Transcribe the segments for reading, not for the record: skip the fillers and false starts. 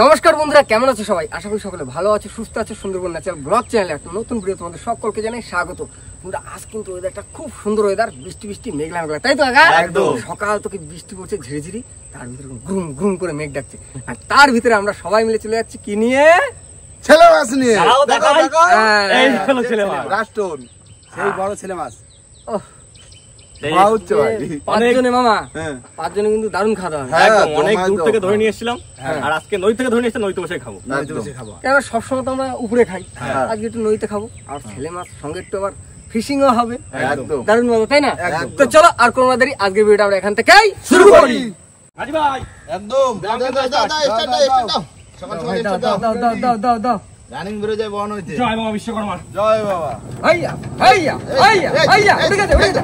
নমস্কার বন্ধুরা, কেমন আছো সবাই? আশা করি সকলে ভালো আছে, সুস্থ আছে। সুন্দরবন ন্যাচারাল ব্লগ চ্যানেলে একটা নতুন ভিডিও তোমাদের সকলকে জানাই স্বাগত। বন্ধুরা, আজ কিন্তু ওয়েদারটা খুব সুন্দর ওয়েদার, বৃষ্টি বৃষ্টি মেঘলা মেঘলা, তাই তো? একদম সকাল থেকে বৃষ্টি পড়ছে ঝিরিঝিরি, তার ভিতরে গ্রুম গ্রুম করে মেঘ ডাকছে, আর তার ভিতরে আমরা সবাই মিলে চলে যাচ্ছি কি নিয়ে? ছেলে মাছ নিয়ে। ছেলে মাছ, রাষ্ট্রন সেই বড় ছেলে মাছ। পাঁচজনে মামা, পাঁচজনে কিন্তু দারুণ খাওয়া দাওয়া। অনেক দূর থেকে ধরে নিয়ে এসেছিলাম, আর আজকে নই থেকে ধরে নিয়ে এসে নইতে বসে খাবো। কেন সবসময় তো আমরা উপরে খাই, আজকে একটু নইতে খাবো, আর ছেলে মাছ সঙ্গে একটু আবার ফিশিংও হবে, দারুণ মজা, তাই না? তো চলো আর কোনো দেরি, আজকের ভিডিওটা আমরা এখান থেকেই শুরু করি। হাজি ভাই একদম দাও দাও দাও দাও। রানিং বেরো যায় বন হইতে। জয় বাবা বিশ্বকর্মা। জয় বাবা। হাইয়া হাইয়া হাইয়া হাইয়া, উঠে গেছে উঠে গেছে।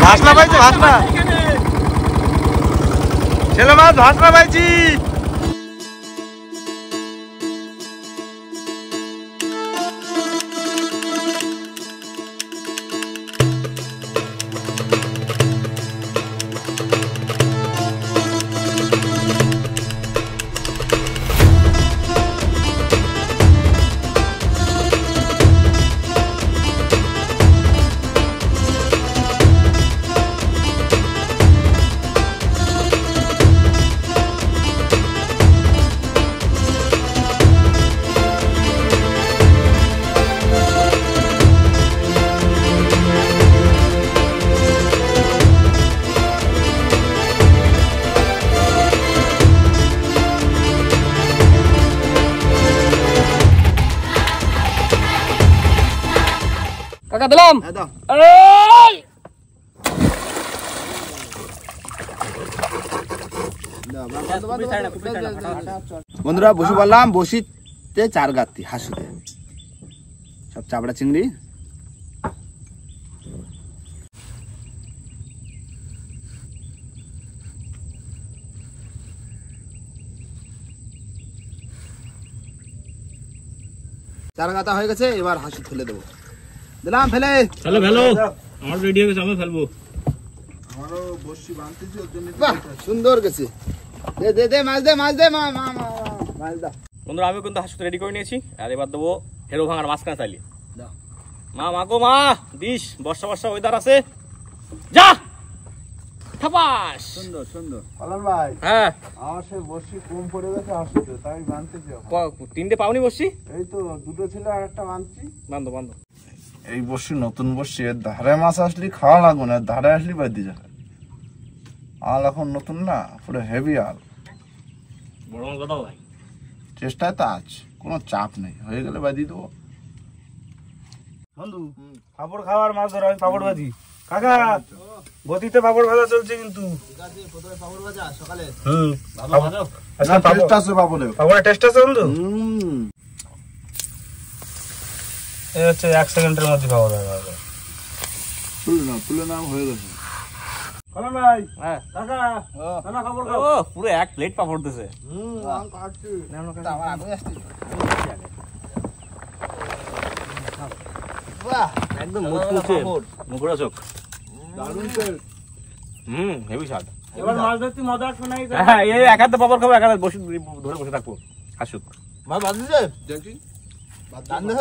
ভাসনা পাইছে, ভাসনা ছেলে মাছ ভাসনা পাইছি। কাকা দিলাম। বন্ধুরা বসে বললাম, বসিতে চার গাত্তি হাসুতে সব চাপড়া চিংড়ি। চার গাতা হয়ে গেছে, এবার হাসি ফেলে দেবো। দিলাম ফেলে। চলো ফেলো, আমার রেডি হয়ে গেছে, আমি ফেলবো। আমারও বসি বাঁধতেছি, ওর জন্য সুন্দর গেছে। দে দে দে মাছ দে, মাছ দে, মা মা মা মাছ দাও। বন্ধুরা আমি কিন্তু হাসুতে রেডি করে নিয়েছি, আর এবার দেবো হেরো ভাঙার মাঝখানে চালিয়ে মা মাগো মা দিস। বর্ষা বর্ষা ওয়েদার আছে, যা থাপাস। সুন্দর সুন্দর। পালন ভাই, হ্যাঁ আমার সে বসি কম পড়ে গেছে হাসুতে, তাই বাঁধতেছি। তিনটে পাওনি বসছি? এই তো দুটো ছিল আর একটা বাঁধছি। বান্ধব বান্ধব। এই বসি নতুন বসি, এর ধারে মাছ আসলে খাওয়া লাগবে না, ধারে আসলে বাঁধি যাবে। আল এখন নতুন না, পুরো হেভি আল। বড় মাছ দাও ভাই, চেষ্টায় তো আজ কোনো চাপ নেই, হয়ে গেলে বাঁধি দেবো। বন্ধু পাপড় খাওয়ার মাছ ধরো, আমি পাপড় ভাজি। কাকা গতিতে পাপড় ভাজা চলছে কিন্তু। টেস্ট আছে পাপড়ের। পাপড়ের টেস্ট আছে বন্ধু। এই হচ্ছে 1 সেকেন্ডের মধ্যে পাপড় ভাজা হবে। তুলে নাম হয়ে গেছে। কলম ভাই, হ্যাঁ কাকা নানা পাপড় ও খাও। পুরো এক প্লেট পাপড় দিছে। একদম মুচমুচে মুখরোচক। হেভি স্বাদ। এবার মাছ ধরতে মজা শোনাই যায়। হ্যাঁ এই এক হাতে পাপড় খাবো, এক হাতে বসে ধরে বসে থাকবো হাসুক। মাছ বাঁধিছে দেখি। টান দে,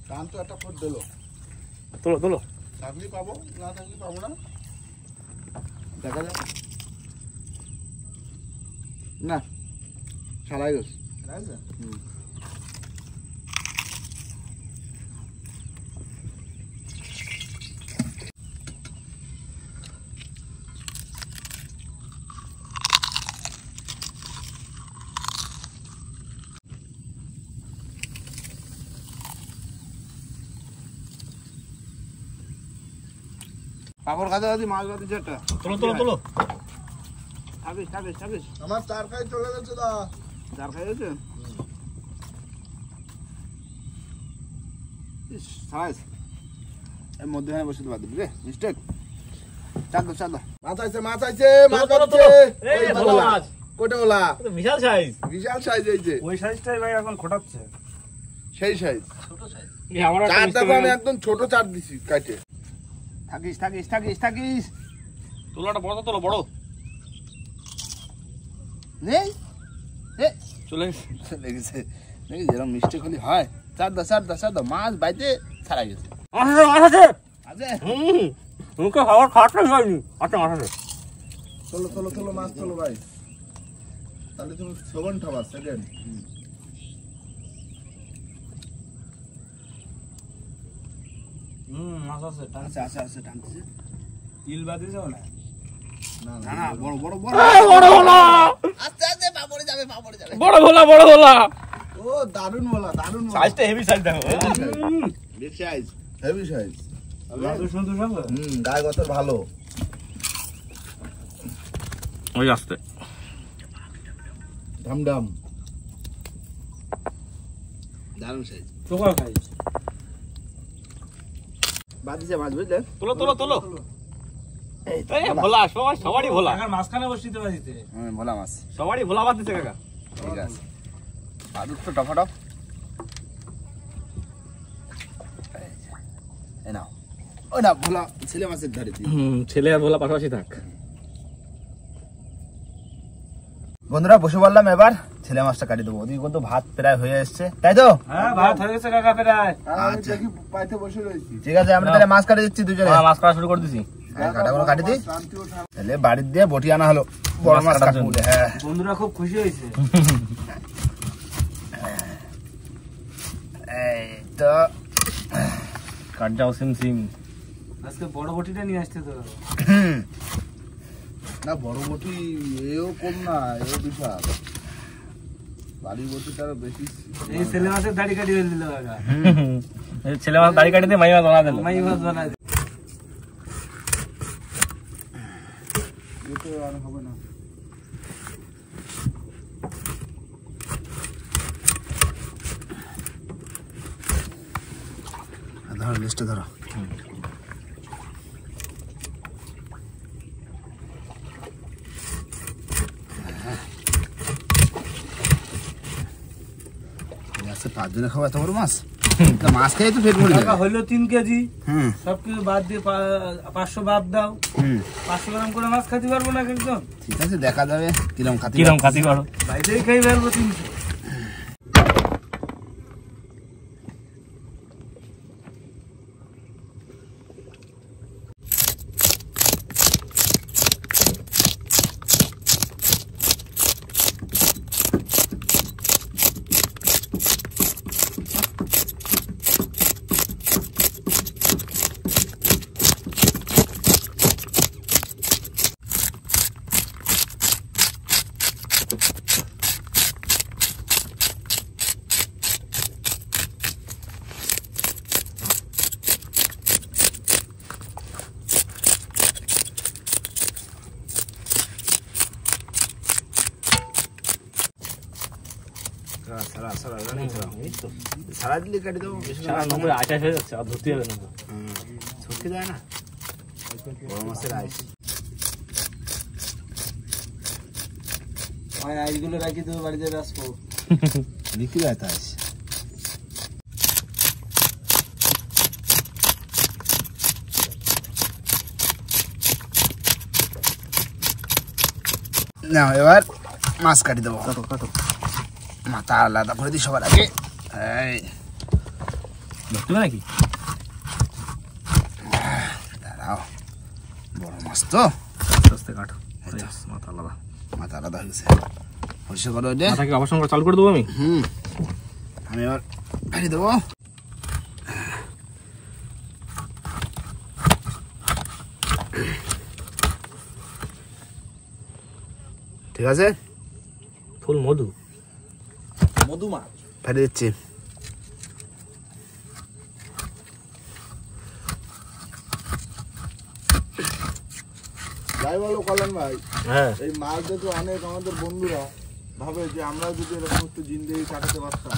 টান তো একটা ফুট দিল। তোলো তোলো। থাকলে পাবো, না থাকলে পাবো না, দেখা যাক। না ছাড়াই গেছে। পাপড় খাতে খাতে মাছ বাঁধি যেটা। তোলো তোলো তোলো। থাকিস থাকিস থাকিস। আমার চার খাই চলে গেছে দা। চার খাই গেছে? ইস, সাইজ। এর মধ্যে বসে দিবা রে, মিস্টেক। মাছ আইছে মাছ আইছে মাছ তোলো, আইছে তোলো। এই ওই ভালো মাছ মাছ। কোটে ওলা তো বিশাল সাইজ। বিশাল সাইজ হইছে ওই সাইজটাই ভাই এখন খোটাচ্ছে। সেই সাইজ আমার একটা চার মিষ্টি দেখো আমি বানাবো। একদম ছোট চার দিছি কাটে থাকিস তোলাটা বড় তো তোলো, বড়। নেই চলে গেছে। লেগেছে নাকি যেরকম মিষ্টি খালি হয় চার দা মাছ বাইতে ছাড়া গেছে মাছ আছে। আছে মুখে খাবার খাওয়াটা হয়নি। আচ্ছা মাছ আছে। তোলো মাছ তোলো ভাই তাহলে তুমি সেকেন্ড খাবার সেকেন্ড মাছ আছে। আছে টানতেছে ইল বাদিয়েছে না? না না বড় বড় ভোলা, আস্তে পাপড়ে যাবে বড় ভোলা। ও দারুন বলা সাইজটা হেভি সাইজ দেখো। Big size heavy size Ladu সুন্দর সব। গায়ে গতর ভালো ওই আসতে। ডাম দারুন সাইজ চোখা খাই। বাদিছে মাছ বুঝলেন তোলো। এই ভোলা, সবারই ভোলা। কাকার মাঝখানে বসিতে বাজিতে। ভোলা মাছ সবারই ভোলা বাদ দিচ্ছে কাকা। ঠিক আছে আলুর তো টফাটফ এই নাও ওই না ভোলা ছেলে মাছের ধারে দিয়ে ছেলে আর ভোলা পাশাপাশি থাক। বন্ধুরা বসে বললাম এবার ছেলে মাছটা কাটি দেবো ওদিকে কিন্তু ভাত প্রায় হয়ে এসছে তাই তো হ্যাঁ ভাত হয়ে গেছে কাকা প্রায়। আচ্ছা ঠিক আছে আমরা তাহলে মাছ কাটি দিচ্ছি দুজনে মাছ কাটা শুরু করে দিছি। কাটাগুলো কাটি দিই তাহলে বাড়ির দিয়ে বটি আনা হলো বড় মাছ কাটবো বলে হ্যাঁ বন্ধুরা খুব খুশি হয়েছে। এই তো কাট যাও সিম। আজকে বড় বটিটা নিয়ে আসতে তো। না বড় বটি এও কম না এও বিশাল বাড়ির বটিটারও বেশি এই ছেলে মাছের দাড়ি কাটি ফেলে দিল কাকা। ছেলে মাছ দাড়ি কাটি দিয়ে মাই মাছ বানা দিল। মাই মাছ বানায়। এতে আর হবে না ধরো লিস্টে ধরো পাঁচজনে খাওয়া এত বড় মাছ মাছ খেয়ে তো পেট ভরে কাকা হইলো 3 কেজি। হুম সবকিছু বাদ দিয়ে 500 বাদ দাও। 500 গ্রাম করে মাছ খেতে পারবো না একদম। ঠিক আছে দেখা যাবে কিরম খাতি কিরম কাটি করো। বাইরেই খাই ফেলবো 300। সারা দিলে কেটে দেবো সারা নম্বরে আচার হয়ে যাচ্ছে, আর ধরতে যাবে না। ছুটকে দেয় না বড় মাছের আইস আইসগুলো রাখি দেবো বাড়িতে আসবো। বিক্রি হয় তো আইস না এবার মাছ কাটি দেবো মাথা আলাদা করে দিই সবার আগে এই ধরতে হবে নাকি? দাঁড়াও বড় মাছ তো আস্তে আস্তে কাটো। মাথা আলাদা, মাথা আলাদা হয়ে গেছে পরিষ্কার করো এটা মাথাকে অবসর করে চালু করে দেবো আমি। আমি এবার ফেলে দেবো ঠিক আছে ফুল মধু। ফেলে দিচ্ছি যাই বলো কল্যাণ ভাই হ্যাঁ, এই মাছ দেখে অনেক আমাদের বন্ধুরা ভাবে যে আমরা যদি এরকম একটু জিন্দেগি কাটাতে পারতাম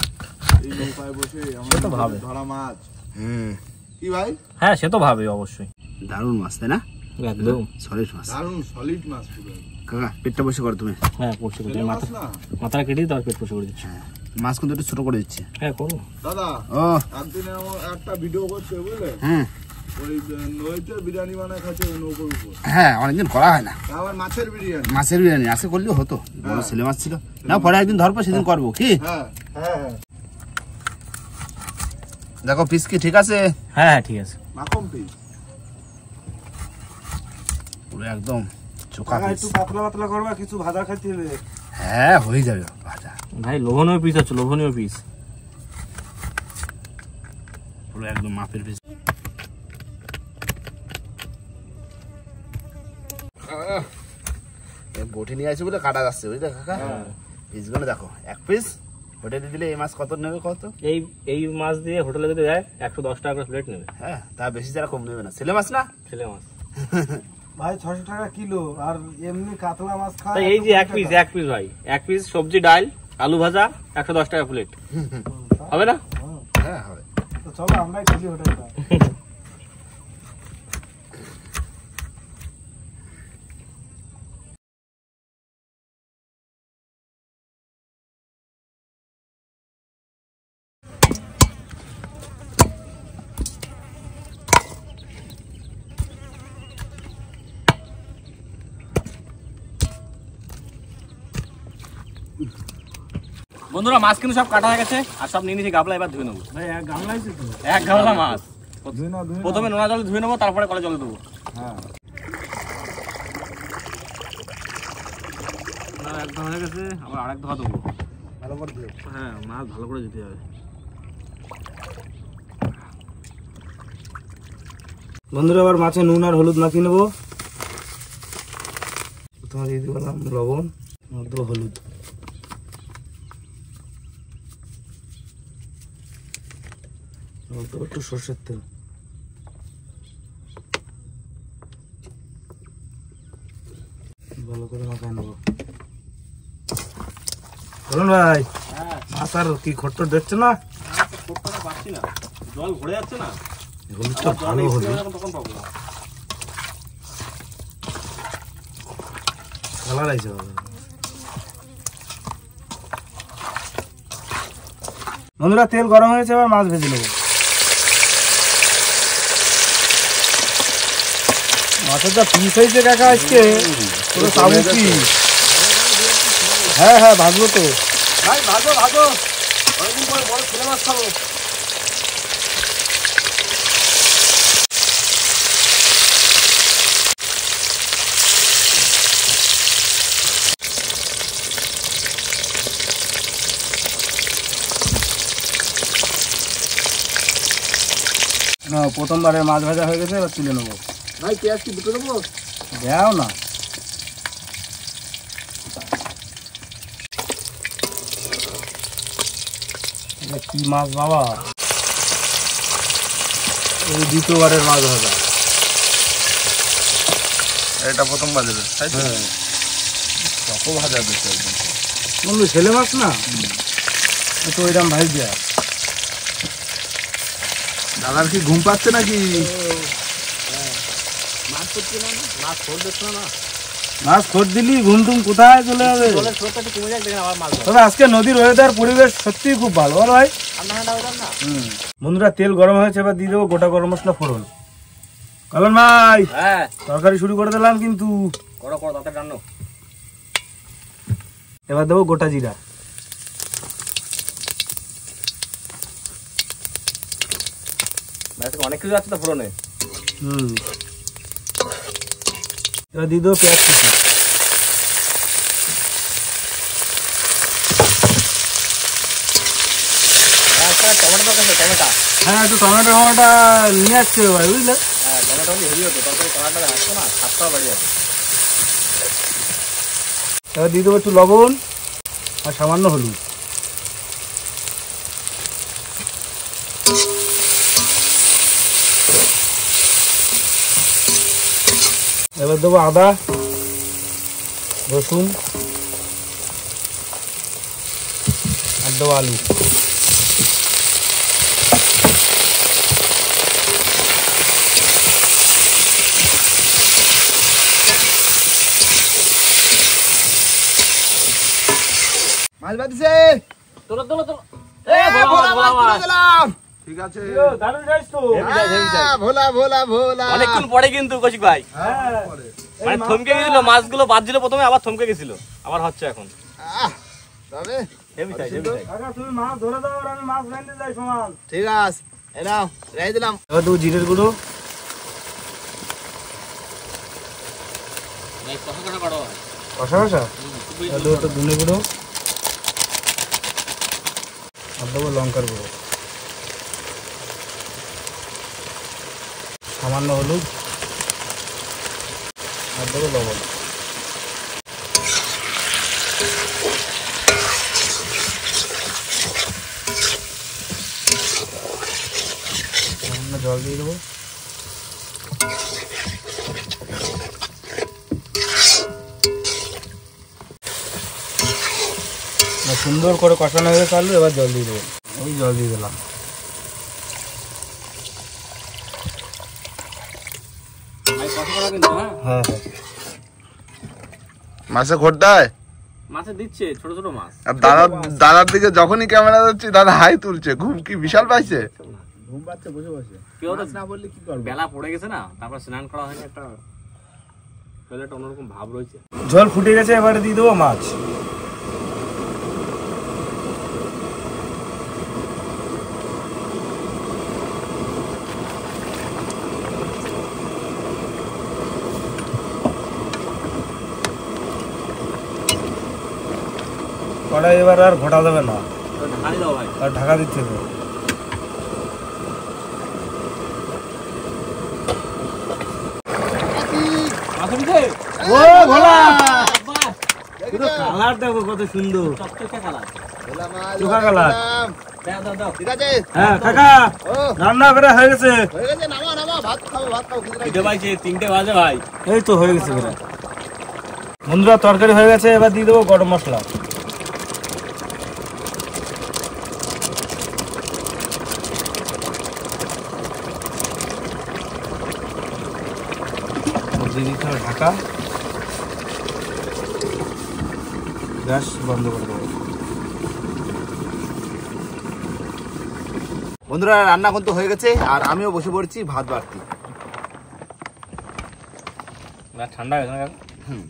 এই নৌকায় বসে সে তো ভাবে। ধরা মাছ কি ভাই হ্যাঁ সে তো ভাবে অবশ্যই। দারুণ মাছ তাই না একদম সলিড মাছ। দারুণ সলিড মাছ পুরো। কাকা পেটটা বসে করো তুমি। হ্যাঁ পড়ছে ছেলে মাছ না? মাথাটা কেটে তার পেট পড়ছে করে দিচ্ছি। মাছ কিন্তু একটু ছোট করে দিচ্ছে। হ্যাঁ করো। দাদা ও একদিন আমার একটা ভিডিও করছে বুঝলে, হুম ওই নদীতে বিরিয়ানি বানায় খাচ্ছে নৌকোর উপর। হ্যাঁ অনেকদিন করা হয় না আবার মাছের বিরিয়ানি। মাছের বিরিয়ানি আজকে করলেও হতো, বড় ছেলে মাছ ছিল না, পরে একদিন ধরবো সেদিন করবো কি। হ্যাঁ হ্যাঁ হ্যাঁ দেখো পিস কি ঠিক আছে? হ্যাঁ ঠিক আছে। মাখন পিস। পুরো একদম চোখা কাকা পিস। একটু পাতলা পাতলা করবা, কিছু ভাজা খাইতে হবে। হ্যাঁ হয়ে যাবে ভাজা। ভাই লোভনীয় পিস আছে, লোভনীয় পিস। পুরো একদম মাপের পিস। বটি নিয়ে আসি বলে কাটা যাচ্ছে বুঝলে কাকা। পিসগুলো দেখো, এক পিস হোটেলে দিয়ে দিলে এই মাছ কত নেবে কত? এই মাছ দিয়ে হোটেলে যদি যায় 110 টাকা করে প্লেট নেবে। হ্যাঁ তা বেশি যারা কম নেবে না, ছেলে মাছ না। ছেলে মাছ ভাই 600 টাকা কিলো, আর এমনি কাতলা মাছ খায়। তাই এই যে এক পিস ভাই, এক পিস সবজি ডাল আলু ভাজা 110 টাকা প্লেট হবে না? হ্যাঁ হবে। তো চলো আমরাই খেলি হোটেলটা। বন্ধুরা মাছ কিন্তু সব কাটা হয়ে গেছে আর সব নিয়ে নিয়েছি গাবলা, এবার ধুয়ে নেবো। ভাই এক গামলা আছে তো? এক গাবলা মাছ ধুই না। প্রথমে নোনা জলে ধুয়ে নেবো, তারপরে কলে জলে দেবো। হ্যাঁ না এক ধোয়া হয়ে গেছে, আবার আরেক ধোয়া দেবো। ভালো করে দিও। হ্যাঁ মাছ ভালো করে দিতে হবে। বন্ধুরা আবার মাছে নুন আর হলুদ মাখিয়ে নেবো। প্রথমে দিয়ে দিলাম লবণ, মধ্যে হলুদ, একটু সর্ষের তেল। ভালো করে মাখায় নেবো। বলুন ভাই, মাছ আর কি খট্টর দেখছে না? পাচ্ছি না, জল ভরে যাচ্ছে না। হলুদটা ভালো হলুদ, তখন পাবো না। কালার আইছে ভালো। বন্ধুরা তেল গরম হয়েছে, এবার মাছ ভেজে নেবো। মাছের যা পিস হয়েছে কাকা আজকে, পুরো সাবুকি। হ্যাঁ হ্যাঁ ভাজবো তো। ভাই ভাজো ভাজো, অনেকদিন পরে বড় ছেলে মাছ খাবো। না প্রথমবারে মাছ ভাজা হয়ে গেছে, এবার তুলে নেবো। ভাই পেঁয়াজ কি দুটো দেবো? দেও না। এটা কি মাছ বাবা? এই দ্বিতীয়বারের মাছ ভাজা। এটা প্রথম বাজারে তাই তো? হ্যাঁ কত ভাজা দিচ্ছে একদম। বন্ধু ছেলে মাছ না, তো ওইরকম ভাই দেয়া। দাদার কি ঘুম পাচ্ছে নাকি? মাছ করছি না, মাছ খোর দেখছো না? মাছ খোঁজ দিলি ঘুম টুম কোথায় চলে যাবে? জলের স্রোতটা একটু কমে যাক, দেখেন আবার মাছ ধরো। তবে আজকে নদীর ওয়েদার পরিবেশ সত্যিই খুব ভালো, বল ভাই। ঠান্ডা ঠান্ডা হয়ে যাক না। বন্ধুরা তেল গরম হয়েছে, এবার দিয়ে দেবো গোটা গরম মশলা ফোড়ন। কালন ভাই হ্যাঁ তরকারি শুরু করে দিলাম কিন্তু। করো করো, তাতে টানো। এবার দেবো গোটা জিরা, অনেক কিছু আছে তো ফোড়নে। এবার দিয়ে দেবো পেঁয়াজ কুচি। টমেটো তো টমেটো, হ্যাঁ একটু টমেটো নিয়ে আসছে ভাই, বুঝলে। হ্যাঁ টমেটো হেভি হতো, তরকারি কড়াটা আসতো না, স্বাদটাও বাড়ি যাবে। এবার দিয়ে দেবো একটু লবণ আর সামান্য হলুদ। এবার দেবো আদা রসুন আর দেবো আলু। মাছ বাঁধিছে তোলো তোলো তোলো ভোলা মাছ তুলে দিলাম। ঠিক আছে দারুণ যাইস তো। ভোলা ভোলা ভোলা অনেকক্ষণ পরে কিন্তু কৌশিক ভাই হ্যাঁ মানে থমকে গেছিল, মাছগুলো বাদ দিল প্রথমে, আবার থমকে গেছিল, আবার হচ্ছে এখন। তবে হেভি সাইজ, হেভি সাইজ। কাকা তুমি মাছ ধরে দাও আর আমি মাছ রাঁধতে যাই সমান। ঠিক আছে এই নাও রেখে দিলাম। এবার দেবো জিরের গুঁড়ো, ভাই কষা কষা কাটো ভাই। কষা কষা, এবার দেবো একটু ধনে গুঁড়ো, আর দেবো লঙ্কার গুঁড়ো, সামান্য হলুদ, আর দেবো লবণ। সামান্য জল দিয়ে দেবো। সুন্দর করে কষানো হয়ে গেছে আলু, এবার জল দিয়ে দেবো। ওই জল দিয়ে দিলাম। ভাই কষা করা কিন্তু, হ্যাঁ হ্যাঁ হ্যাঁ, মাছে ঘোরটায় মাছে দিচ্ছে ছোট ছোট মাছ। আর দাদার দিকে যখনই ক্যামেরা যাচ্ছে দাদা হাই তুলছে, ঘুম কি বিশাল পাইছে। ঘুম পাচ্ছে বসে বসে। কেউ তো না বললে কি করবে? বেলা পড়ে গেছে না, তারপর স্নান করা হয়নি, একটা শরীরে একটা অন্যরকম ভাব রয়েছে। জল ফুটে গেছে, এবারে দিয়ে দেবো মাছ। কড়াই এবার আর ঘোটা দেবে না, তো ঢাকা দিয়ে দাও ভাই। আর ঢাকা দিচ্ছে তো। মাছ দিছে? ও ভোলা, বাহ, পুরো কালার দেখো কত সুন্দর, চকচকে কালার। ভোলা মাছ চোখা কালার। দিলাম। দাও দাও দাও। ঠিক আছে হ্যাঁ কাকা, ও রান্না করে হয়ে গেছে। হয়ে গেছে, নামাও নামাও, ভাত খাবো ভাত খাবো। খিদে এটা ভাই যে 3টে বাজে ভাই। এই তো হয়ে গেছে প্রায়। বন্ধুরা তরকারি হয়ে গেছে, এবার দিয়ে দেবো গরম মশলা। দিয়ে দিতে হবে ঢাকা, গ্যাস বন্ধ করে দেবো। বন্ধুরা রান্না কিন্তু হয়ে গেছে, আর আমিও বসে পড়ছি ভাত বাড়তি। না ঠান্ডা হয়েছে না?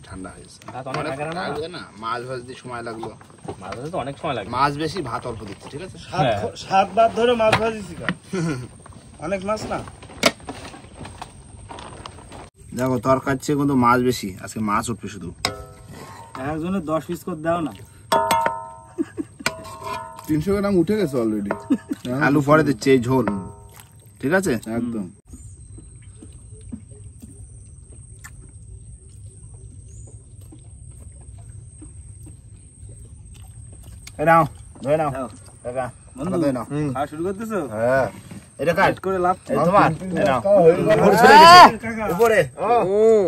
ঠান্ডা হয়েছে। ভাত অনেক লাগে না? লাগবে না, মাছ ভাজতে সময় লাগলো। মাছ ভাজতে তো অনেক সময় লাগে। মাছ বেশি ভাত অল্প দিচ্ছি, ঠিক আছে। হ্যাঁ। 7 বার ধরে মাছ ভাজিছি, অনেক মাছ না। দেখো তরকার চেয়ে কিন্তু মাছ বেশি, আজকে মাছ উঠবে শুধু। একজনের 10 পিস করে দাও না। 300 গ্রাম উঠে গেছে অলরেডি। আলু পরে দিচ্ছে এই ঝোল, ঠিক আছে একদম। এই নাও ধরে নাও কাকা, বন্ধু, ধরে নাও। খাওয়া শুরু করতেছো? হ্যাঁ এটা কাট করে লাভ। এই তোমার, এই নাও। উপরে আহ! চলে গেছে, কাকা, উপরে।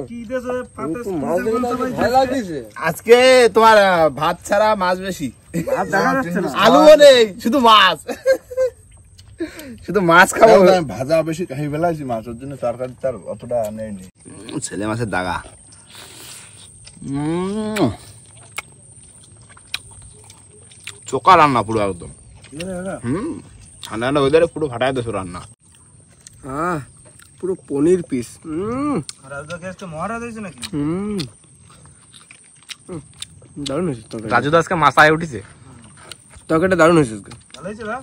কি দিতেছো রে? পাতে ভালো লাগছে। আজকে তোমার ভাত ছাড়া মাছ বেশি, আর দেখা যাচ্ছে না। আলুও নেই, শুধু মাছ। শুধু মাছ খাবো। আমি ভাজা বেশি খাই ফেলাইছি, মাছের জন্য তরকারি তার অতটা নেয়নি। ছেলে মাছের দাগা। চোকা রান্না পুরো একদম। ঠান্ডা ঠান্ডা ওয়েদারে পুরো ফাটাই দিয়েছো রান্না। পুরো পনির পিস। রাজদা গ্যাস তো মহারাজ হয়েছে নাকি? দারুণ হয়েছে তরকারি। রাজু তো আজকে মাছ আয় উঠেছে। তরকারিটা দারুণ হয়েছে আজকে। ভালো হয়েছে না?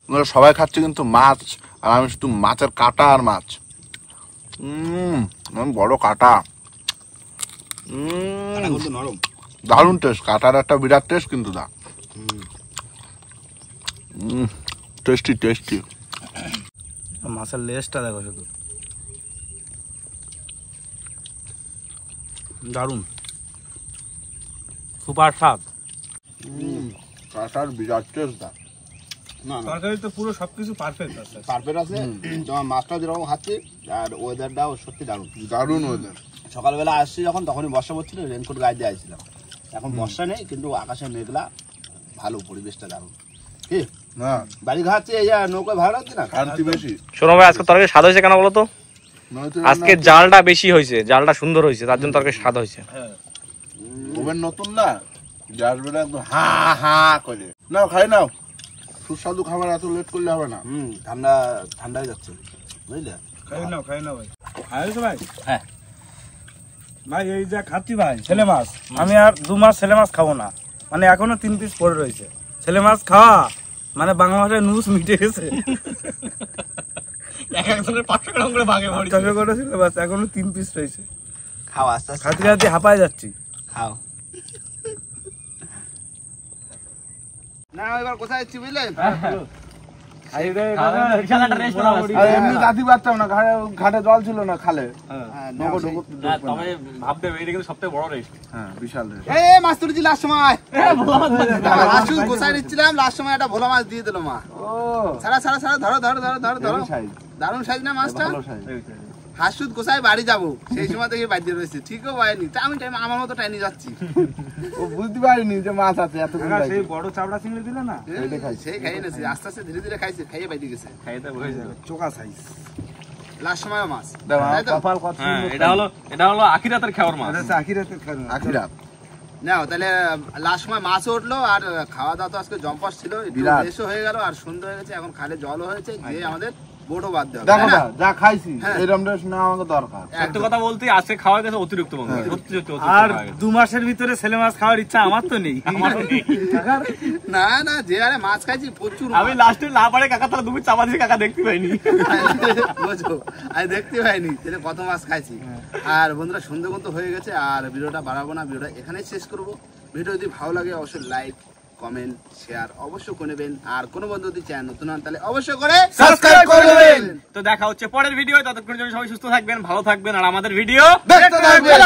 ওরা সবাই খাচ্ছে কিন্তু মাছ, আর আমি শুধু মাছের কাটা আর মাছ। বড় কাটা। নরম। দারুণ টেস্ট, কাটার একটা বিরাট টেস্ট কিন্তু দা। Tasty tasty. মাছের লেজটা দেখো শুধু, দারুণ, সুপার স্বাদ। কাটার বিরাট টেস্ট দা। না না তরকারি তো পুরো সবকিছু পারফেক্ট আছে। পারফেক্ট আছে। তোমার মাছটা যেরকম খাচ্ছি, আর ওয়েদারটাও সত্যি দারুণ। দারুণ ওদের। সকালবেলা আসছি যখন, তখনই বর্ষা পড়ছিল, রেনকোট গায়ে দিয়ে আসছিলাম। এখন বর্ষা নেই, কিন্তু আকাশে মেঘলা, ভালো পরিবেশটা দারুণ। কি না বাড়ি ঘাটছে, এই নৌকায় ভালো লাগছে না? শান্তি বেশি। শোনো ভাই, আজকে তরকারি স্বাদ হয়েছে কেন বলো তো? নয়তো আজকে জালটা বেশি হয়েছে, জালটা সুন্দর হয়েছে, তার জন্য তরকারি স্বাদ হয়েছে। ওভেন নতুন না, গ্যাস বেড়ে একদম হা হা করে নাও খাই নাও সুস্বাদু খাবার এত লেট করলে হবে না ঠান্ডা ঠান্ডা হয়ে যাচ্ছে বুঝলে খাই নাও ভাই খাইছো ভাই? হ্যাঁ। ভাই এই যা খাচ্ছি ভাই ছেলে মাছ, আমি আর 2 মাস ছেলে মাছ খাবো না, মানে এখনো 3 পিস পড়ে রয়েছে। ছেলে মাছ খাওয়া মানে বাংলা ভাষায় নুস মিটে গেছে। এক একজনের 500 গ্রাম করে ভাগে পড়ছে। 500 করে ছিল বাস, এখনো 3 পিস রয়েছে। খাও আস্তে আস্তে খাতে খাতে হাঁপায় যাচ্ছি। খাও না এবার কোথায় যাচ্ছি বুঝলেন? বিশাল একটা রেস্ট নাও। আর এমনি গাছি পারতাম না, ঘাটে জল ছিল না খালে। হ্যাঁ, নৌকো নাও, ঢুকতে না, ঢুকবে না। তবে ভাবতে হবে এটা কিন্তু সবথেকে বড় রেস্ট। হ্যাঁ বিশাল রে। এই মাছ তুলেছি লাস্ট সময়, লাস্ট গোসাই নিচ্ছিলাম, লাস্ট সময় একটা ভোলা মাছ দিয়ে দিল মা। ও ছাড়া ছাড়া ছাড়া, ধরো ধরো ধরো ধরো ধরো, হেভি সাইজ, দারুণ সাইজ না মাছটা। ভালো সাইজ। হাসুদ গোসাই বাড়ি যাবো সেই সময় থেকে বাইরে রয়েছে, ঠিকও পাইনি, তা আমি টাইম আমার মতো টাইনি যাচ্ছি। ও বুঝতে পারিনি যে মাছ আছে এত কাকা, সেই বড় চাপড়া চিংড়ি দিলে না, এইটা খাইছে। সেই খাইয়ে নিয়েছে, আস্তে আস্তে ধীরে ধীরে খাইছে, খাইয়ে বাইরে গেছে। খাইতে হয়ে যাবে। চোকা সাইজ। লাস্ট সময় মাছ দেখো তাই তো? কপাল কত হ্যাঁ, সুন্দর। এটা হলো আখিরাতের খাওয়ার মাছ। এটা হচ্ছে আখিরাতের খানা। আখিরাত। নাও তাহলে লাস্ট সময় মাছও উঠলো, আর খাওয়া দাওয়া তো আজকে জম্পাস ছিল, একটু বিরাট। রেশও হয়ে গেল, আর সুন্দর হয়ে গেছে, এখন খালে জলও হয়েছে, গিয়ে আমাদের বোটও বাদ দেওয়া দেখো না যা খাইছি হ্যাঁ। এরকম রেস না আমাকে দরকার। সত্যি কথা বলতে আজকে খাওয়া গেছে অতিরিক্ত বন্ধু। হ্যাঁ। সত্যি সত্যি আর অতিরিক্ত খাওয়া গেছে। 2 মাসের ভিতরে ছেলে মাছ খাওয়ার ইচ্ছা আমার তো নেই। কাকার না না, যে আরে মাছ খাইছি প্রচুর আমি লাস্টে না পারে কাকা তাহলে দুপুর চাপা দিয়ে কাকা দেখতে পাইনি। বুঝো, আমি দেখতে পাইনি তাহলে কত মাছ খাইছি। আর বন্ধুরা সন্ধ্যে কিন্তু হয়ে গেছে, আর ভিডিওটা বাড়াবো না, ভিডিওটা এখানেই শেষ করবো। ভিডিও যদি ভালো লাগে অবশ্যই লাইক কমেন্ট শেয়ার অবশ্যই করে নেবেন, আর কোনো বন্ধু যদি চ্যানেল নতুন হন তাহলে অবশ্যই করে সাবস্ক্রাইব করে দেবেন। তো দেখা হচ্ছে পরের ভিডিও। ততক্ষণ জন্য সবাই সুস্থ থাকবেন, ভালো থাকবেন, আর আমাদের ভিডিও দেখতে থাকবেন।